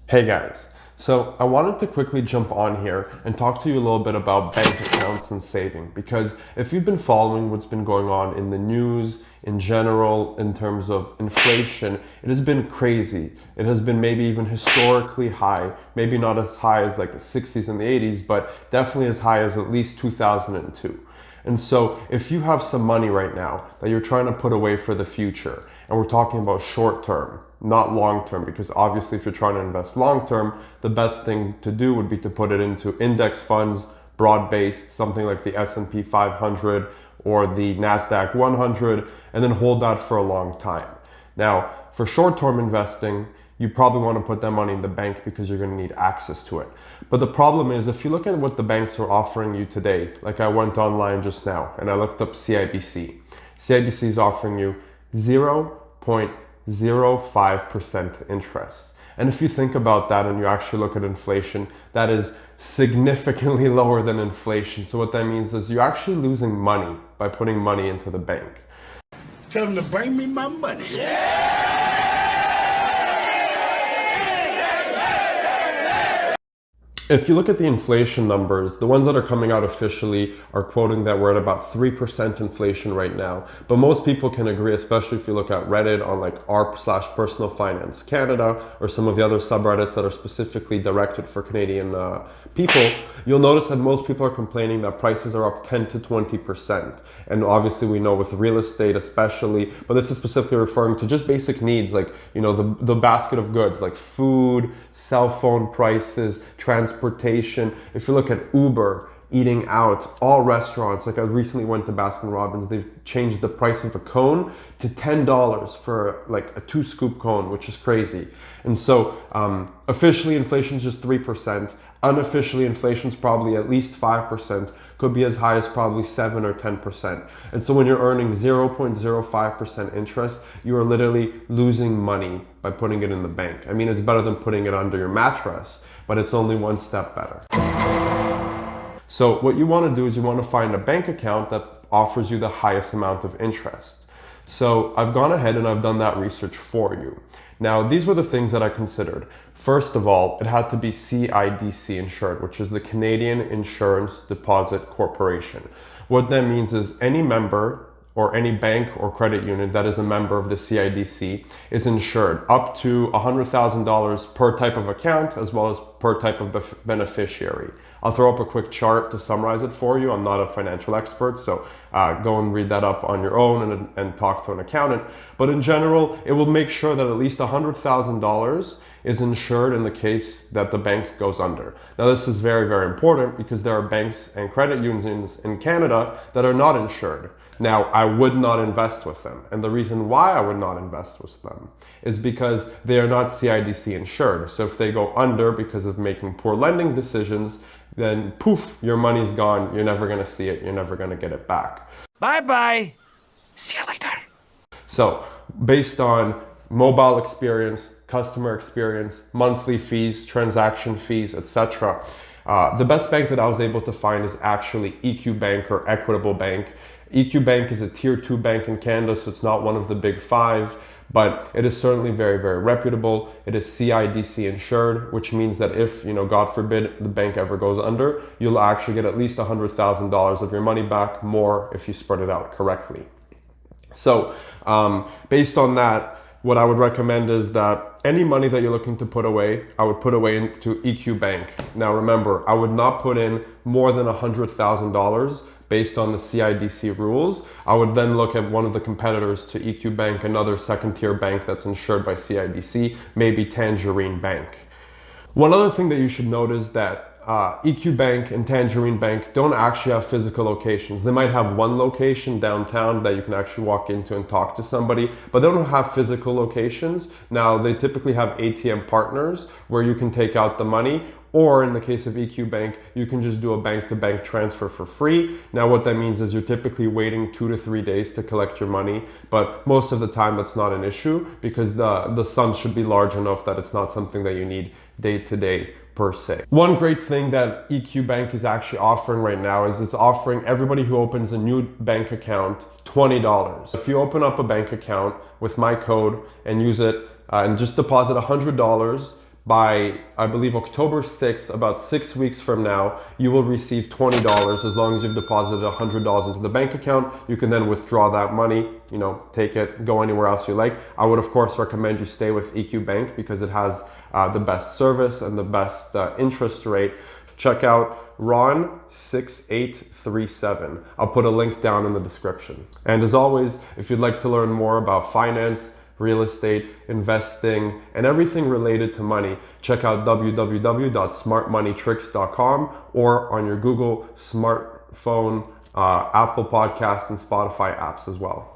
Hey guys, so I wanted to quickly jump on here and talk to you a little bit about bank accounts and saving, because if you've been following what's been going on in the news in general in terms of inflation, it has been crazy. It has been maybe even historically high, maybe not as high as like the 60s and the 80s, but definitely as high as at least 2002. And so if you have some money right now that you're trying to put away for the future, and we're talking about short term, not long term, because obviously if you're trying to invest long term, the best thing to do would be to put it into index funds, broad-based, something like the S&P 500 or the NASDAQ 100, and then hold that for a long time. Now, for short-term investing, you probably want to put that money in the bank because you're going to need access to it. But the problem is, if you look at what the banks are offering you today, like I went online just now and I looked up CIBC. CIBC is offering you 0.05% interest. And if you think about that and you actually look at inflation, that is significantly lower than inflation. So what that means is you're actually losing money by putting money into the bank. Tell them to bring me my money. Yeah! If you look at the inflation numbers, the ones that are coming out officially are quoting that we're at about 3% inflation right now. But most people can agree, especially if you look at Reddit on like r/personal finance Canada or some of the other subreddits that are specifically directed for Canadian people, you'll notice that most people are complaining that prices are up 10 to 20%. And obviously we know with real estate especially, but this is specifically referring to just basic needs like, you know, the basket of goods like food, cell phone prices, transportation. If you look at Uber, eating out, all restaurants, like I recently went to Baskin Robbins, they've changed the price of a cone to $10 for like a 2-scoop cone, which is crazy. And so officially inflation is just 3%. Unofficially inflation is probably at least 5%, could be as high as probably 7 or 10%. And so when you're earning 0.05% interest, you are literally losing money by putting it in the bank. I mean, it's better than putting it under your mattress, but it's only one step better. So what you want to do is you want to find a bank account that offers you the highest amount of interest. So I've gone ahead and I've done that research for you. Now, these were the things that I considered. First of all, it had to be CIDC insured, which is the Canadian Insurance Deposit Corporation. What that means is any member or any bank or credit union that is a member of the CIDC is insured up to $100,000 per type of account as well as per type of beneficiary. I'll throw up a quick chart to summarize it for you. I'm not a financial expert, so go and read that up on your own and talk to an accountant. But in general, it will make sure that at least $100,000 is insured in the case that the bank goes under. Now, this is very, very important because there are banks and credit unions in Canada that are not insured. Now, I would not invest with them. And the reason why I would not invest with them is because they are not CIDC insured. So if they go under because of making poor lending decisions, then poof, your money's gone. You're never going to see it. You're never going to get it back. Bye-bye. See you later. So based on mobile experience, customer experience, monthly fees, transaction fees, etc., the best bank that I was able to find is actually EQBank or Equitable Bank. EQBank is a tier 2 bank in Canada, so it's not one of the big 5, but it is certainly very, very reputable. It is CIDC insured, which means that if, you know, God forbid, the bank ever goes under, you'll actually get at least $100,000 of your money back, more if you spread it out correctly. So based on that, what I would recommend is that any money that you're looking to put away, I would put away into EQBank. Now remember, I would not put in more than $100,000 based on the CIDC rules. I would then look at one of the competitors to EQBank, another second-tier bank that's insured by CIDC, maybe Tangerine Bank. One other thing that you should note is that EQBank and Tangerine Bank don't actually have physical locations. They might have one location downtown that you can actually walk into and talk to somebody, but they don't have physical locations. Now, they typically have ATM partners where you can take out the money, or in the case of EQBank, you can just do a bank-to-bank transfer for free. Now, what that means is you're typically waiting 2 to 3 days to collect your money, but most of the time that's not an issue because the sums should be large enough that it's not something that you need day to day per se. One great thing that EQBank is actually offering right now is it's offering everybody who opens a new bank account $20. If you open up a bank account with my code and use it and just deposit $100 by, I believe, October 6th, about 6 weeks from now, you will receive $20 as long as you've deposited $100 into the bank account. You can then withdraw that money, take it, go anywhere else you like. I would, of course, recommend you stay with EQBank because it has the best service and the best interest rate. Check out Ron6837. I'll put a link down in the description. And as always, if you'd like to learn more about finance, real estate, investing, and everything related to money, check out www.smartmoneytricks.com or on your Google smartphone, Apple Podcast, and Spotify apps as well.